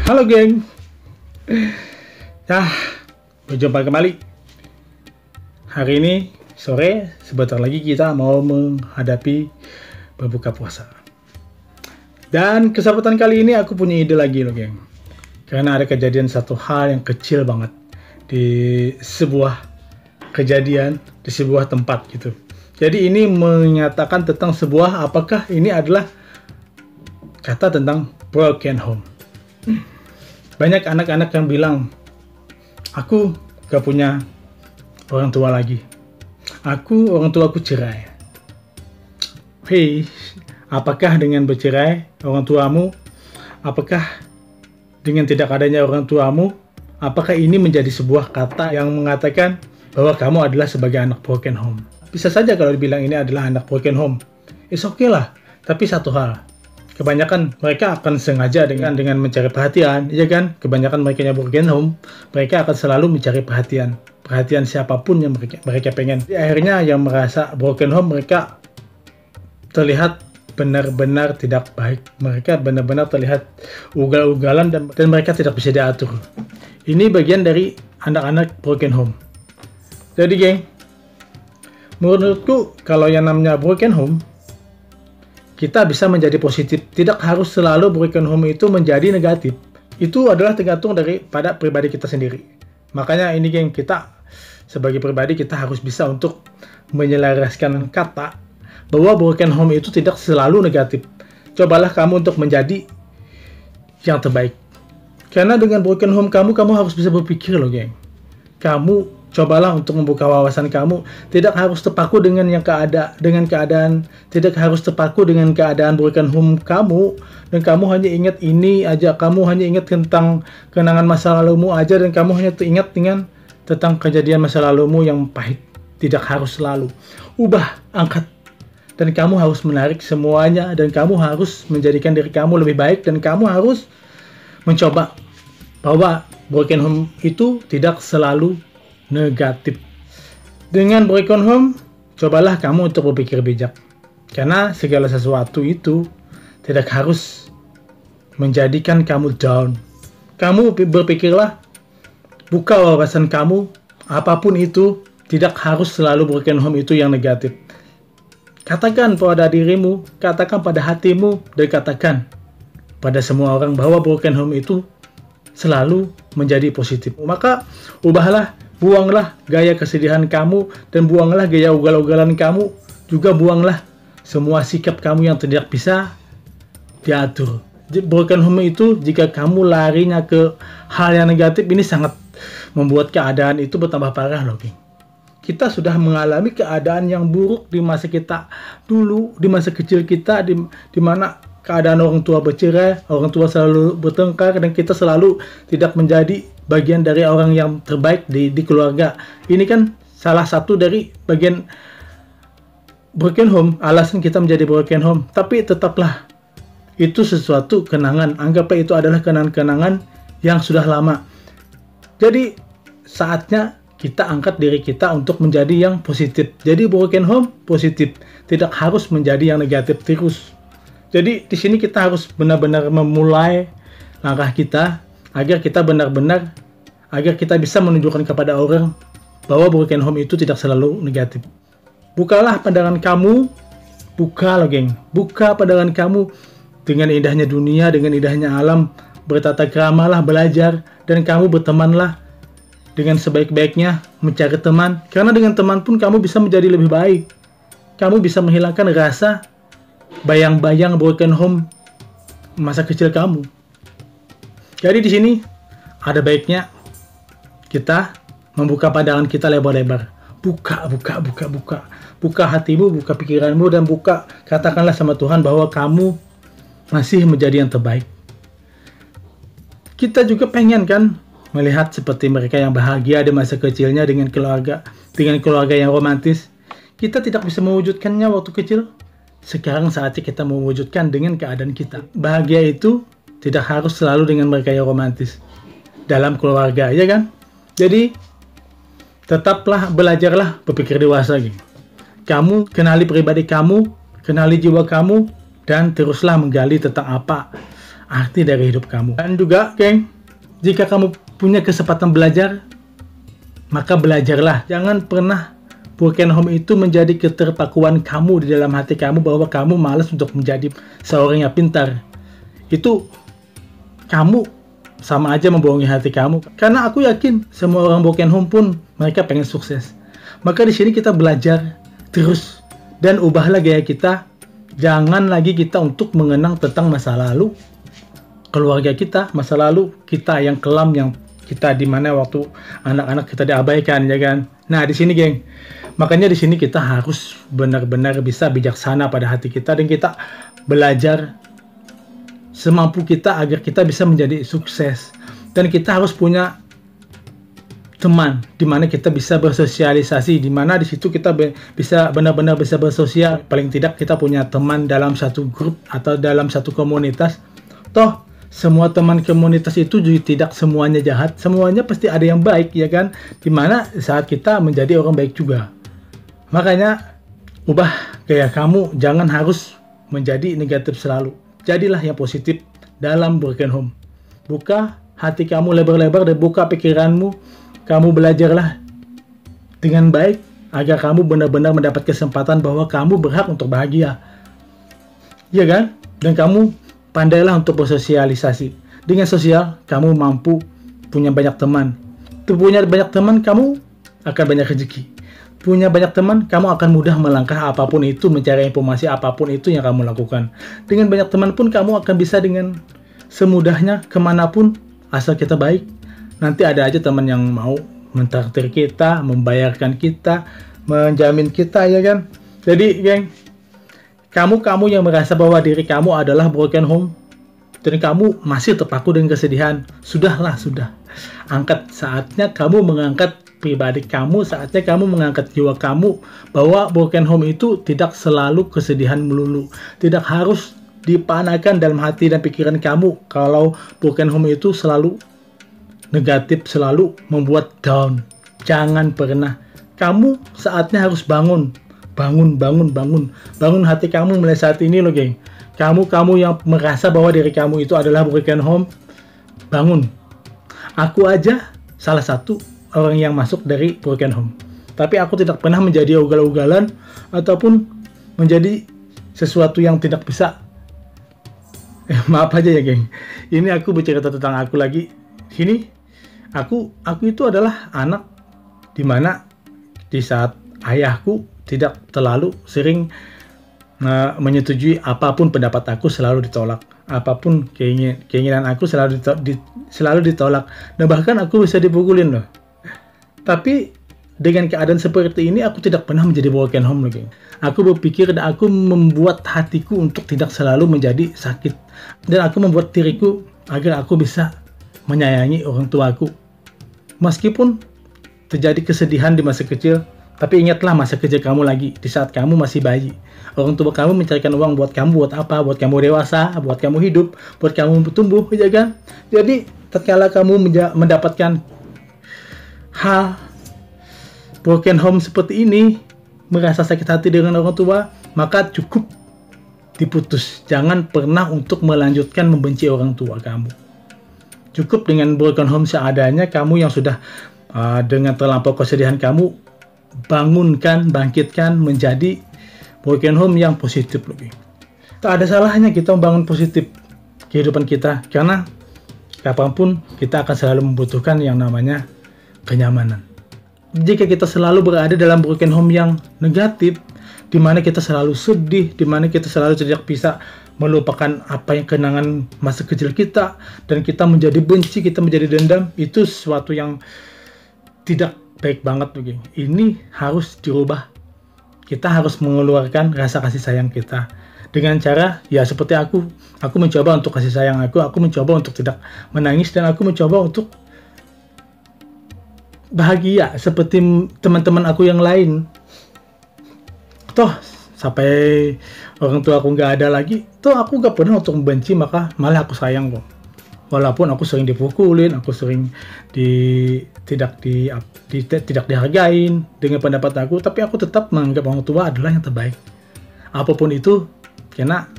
Halo geng. Berjumpa kembali. Hari ini sore, sebentar lagi kita mau menghadapi berbuka puasa. Dan kesempatan kali ini aku punya ide lagi loh geng. Karena ada kejadian satu hal yang kecil banget di sebuah kejadian, di sebuah tempat gitu. Jadi ini menyatakan tentang sebuah, apakah ini adalah kata tentang broken home. Banyak anak-anak yang bilang, aku gak punya orang tua lagi. Orang tuaku cerai. Hei, apakah dengan bercerai orang tuamu, apakah dengan tidak adanya orang tuamu, apakah ini menjadi sebuah kata yang mengatakan bahwa kamu adalah sebagai anak broken home? Bisa saja kalau dibilang ini adalah anak broken home. It's okay lah, tapi satu hal. Kebanyakan mereka akan sengaja dengan mencari perhatian, ya kan? Kebanyakan mereka yang broken home, mereka akan selalu mencari perhatian siapapun yang mereka pengen. Di akhirnya yang merasa broken home, mereka terlihat benar-benar tidak baik. Mereka benar-benar terlihat ugal-ugalan dan mereka tidak bisa diatur. Ini bagian dari anak-anak broken home. Jadi geng, menurutku kalau yang namanya broken home, kita bisa menjadi positif. Tidak harus selalu broken home itu menjadi negatif. Itu adalah tergantung daripada pribadi kita sendiri. Makanya ini geng, kita sebagai pribadi kita harus bisa untuk menyelaraskan kata bahwa broken home itu tidak selalu negatif. Cobalah kamu untuk menjadi yang terbaik. Karena dengan broken home kamu harus bisa berpikir loh geng. Kamu cobalah untuk membuka wawasan kamu. Tidak harus terpaku dengan keadaan, tidak harus terpaku dengan keadaan broken home kamu, dan kamu hanya ingat ini aja, kamu hanya ingat tentang kenangan masa lalumu aja, dan kamu hanya ingat dengan tentang kejadian masa lalumu yang pahit. Tidak harus selalu. Ubah, angkat, dan kamu harus menarik semuanya, dan kamu harus menjadikan diri kamu lebih baik, dan kamu harus mencoba bahwa broken home itu tidak selalu negatif. Dengan broken home, cobalah kamu untuk berpikir bijak. Karena segala sesuatu itu tidak harus menjadikan kamu down. Kamu berpikirlah, buka wawasan kamu, apapun itu, tidak harus selalu broken home itu yang negatif. Katakan pada dirimu, katakan pada hatimu, dan katakan pada semua orang bahwa broken home itu selalu menjadi positif. Maka ubahlah, buanglah gaya kesedihan kamu, dan buanglah gaya ugal-ugalan kamu. Juga buanglah semua sikap kamu yang tidak bisa diatur. Broken home itu, jika kamu larinya ke hal yang negatif, ini sangat membuat keadaan itu bertambah parah loh geng. Kita sudah mengalami keadaan yang buruk di masa kita dulu, di masa kecil kita, di mana keadaan orang tua bercerai, orang tua selalu bertengkar, dan kita selalu tidak menjadi bagian dari orang yang terbaik di keluarga. Ini kan salah satu dari bagian broken home, alasan kita menjadi broken home. Tapi tetaplah, itu sesuatu kenangan. Anggaplah itu adalah kenangan-kenangan yang sudah lama. Jadi saatnya kita angkat diri kita untuk menjadi yang positif. Jadi broken home positif, tidak harus menjadi yang negatif terus. Jadi di sini kita harus benar-benar memulai langkah kita agar kita bisa menunjukkan kepada orang bahwa broken home itu tidak selalu negatif. Bukalah pandangan kamu, buka loh geng, buka pandangan kamu dengan indahnya dunia, dengan indahnya alam. Bertata kramalah, belajar, dan kamu bertemanlah dengan sebaik-baiknya, mencari teman. Karena dengan teman pun kamu bisa menjadi lebih baik. Kamu bisa menghilangkan rasa bayang-bayang broken home masa kecil kamu. Jadi di sini ada baiknya kita membuka pandangan kita lebar-lebar. Buka hatimu, buka pikiranmu, dan katakanlah sama Tuhan bahwa kamu masih menjadi yang terbaik. Kita juga pengen kan melihat seperti mereka yang bahagia di masa kecilnya dengan keluarga yang romantis. Kita tidak bisa mewujudkannya waktu kecil. Sekarang saatnya kita mewujudkan dengan keadaan kita. Bahagia itu tidak harus selalu dengan mereka yang romantis dalam keluarga, ya kan? Jadi tetaplah, belajarlah berpikir dewasa gitu. Kamu kenali pribadi kamu, kenali jiwa kamu, dan teruslah menggali tentang arti dari hidup kamu. Dan juga, geng, jika kamu punya kesempatan belajar, maka belajarlah. Jangan pernah broken home itu menjadi keterpakuan kamu di dalam hati kamu bahwa kamu malas untuk menjadi seorang yang pintar. Itu kamu sama aja membohongi hati kamu. Karena aku yakin semua orang broken home pun mereka pengen sukses. Maka di sini kita belajar terus dan ubahlah gaya kita. Jangan lagi kita untuk mengenang tentang masa lalu keluarga kita, masa lalu kita yang kelam, yang kita di mana waktu anak-anak kita diabaikan, ya kan? Nah, di sini, geng. Makanya di sini kita harus benar-benar bisa bijaksana pada hati kita dan kita belajar semampu kita agar kita bisa menjadi sukses. Dan kita harus punya teman di mana kita bisa bersosialisasi, di mana di situ kita bisa benar-benar bisa bersosial. Paling tidak kita punya teman dalam satu grup atau dalam satu komunitas. Toh semua teman komunitas itu juga tidak semuanya jahat, semuanya pasti ada yang baik, ya kan? Dimana saat kita menjadi orang baik juga. Makanya ubah gaya kamu, jangan harus menjadi negatif selalu. Jadilah yang positif dalam broken home. Buka hati kamu lebar-lebar dan buka pikiranmu. Kamu belajarlah dengan baik agar kamu benar-benar mendapat kesempatan bahwa kamu berhak untuk bahagia. Ya kan? Dan kamu pandailah untuk bersosialisasi. Dengan sosial, kamu mampu punya banyak teman. Punya banyak teman, kamu akan banyak rezeki. Punya banyak teman, kamu akan mudah melangkah apapun itu, mencari informasi apapun itu yang kamu lakukan. Dengan banyak teman pun, kamu akan bisa dengan semudahnya kemanapun, asal kita baik. Nanti ada aja teman yang mau mentraktir kita, membayarkan kita, menjamin kita, ya kan? Jadi, geng, kamu yang merasa bahwa diri kamu adalah broken home dan kamu masih terpaku dengan kesedihan, sudah. Saatnya kamu mengangkat pribadi kamu, saatnya kamu mengangkat jiwa kamu bahwa broken home itu tidak selalu kesedihan melulu. Tidak harus dipanakan dalam hati dan pikiran kamu kalau broken home itu selalu negatif, selalu membuat down. Jangan pernah. Kamu saatnya harus bangun hati kamu mulai saat ini loh, geng. Kamu yang merasa bahwa diri kamu itu adalah broken home, bangun. Aku aja salah satu orang yang masuk dari broken home, tapi aku tidak pernah menjadi ugal-ugalan ataupun menjadi sesuatu yang tidak bisa. Maaf aja ya, geng. Ini aku bercerita tentang aku lagi. Sini aku itu adalah anak dimana di saat ayahku tidak terlalu sering menyetujui apapun pendapat aku, selalu ditolak. Apapun keinginan aku selalu ditolak. Dan bahkan aku bisa dipukulin loh. Tapi dengan keadaan seperti ini aku tidak pernah menjadi broken home lagi. Aku berpikir dan aku membuat hatiku untuk tidak selalu menjadi sakit. Dan aku membuat diriku agar aku bisa menyayangi orang tuaku. Meskipun terjadi kesedihan di masa kecil, tapi ingatlah masa kecil kamu lagi, di saat kamu masih bayi. Orang tua kamu mencarikan uang buat kamu, buat apa? Buat kamu dewasa, buat kamu hidup, buat kamu bertumbuh, ya kan? Jadi, tatkala kamu mendapatkan hal broken home seperti ini, merasa sakit hati dengan orang tua, maka cukup diputus. Jangan pernah untuk melanjutkan membenci orang tua kamu. Cukup dengan broken home seadanya. Kamu yang sudah dengan terlampau kesedihan, kamu bangkitkan menjadi broken home yang positif lebih. Tak ada salahnya kita membangun positif kehidupan kita, karena kapanpun kita akan selalu membutuhkan yang namanya kenyamanan. Jika kita selalu berada dalam broken home yang negatif, di mana kita selalu sedih, di mana kita selalu tidak bisa melupakan apa yang kenangan masa kecil kita, dan kita menjadi benci, kita menjadi dendam, itu sesuatu yang tidak baik banget, begini. Ini harus dirubah. Kita harus mengeluarkan rasa kasih sayang kita dengan cara ya seperti aku mencoba untuk kasih sayang aku mencoba untuk tidak menangis, dan aku mencoba untuk bahagia seperti teman-teman aku yang lain. Toh sampai orang tua aku nggak ada lagi, toh aku nggak pernah untuk membenci, maka malah aku sayang kok. Walaupun aku sering dipukulin, aku sering tidak dihargain dengan pendapat aku, tapi aku tetap menganggap orang tua adalah yang terbaik. Apapun itu, karena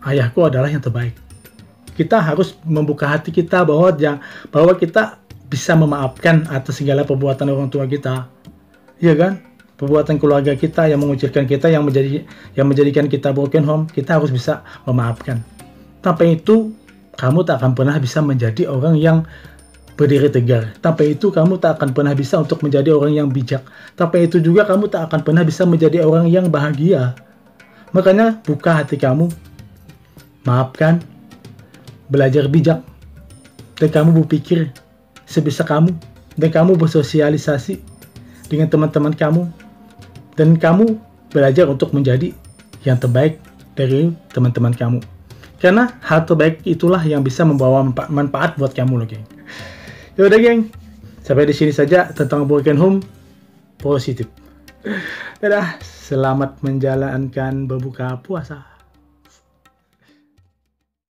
ayahku adalah yang terbaik. kita harus membuka hati kita bahwa kita bisa memaafkan atas segala perbuatan orang tua kita. Iya kan? Perbuatan keluarga kita yang mengucilkan kita, yang menjadikan kita broken home, kita harus bisa memaafkan. Tanpa itu, kamu tak akan pernah bisa menjadi orang yang berdiri tegar. Tanpa itu, kamu tak akan pernah bisa untuk menjadi orang yang bijak. Tanpa itu juga, kamu tak akan pernah bisa menjadi orang yang bahagia. Makanya, buka hati kamu, maafkan, belajar bijak, dan kamu berpikir sebisa kamu, dan kamu bersosialisasi dengan teman-teman kamu, dan kamu belajar untuk menjadi yang terbaik dari teman-teman kamu. Karena hal terbaik itulah yang bisa membawa manfaat buat kamu loh, geng. Yaudah, geng. Sampai di sini saja tentang broken home positif. Dadah, selamat menjalankan berbuka puasa.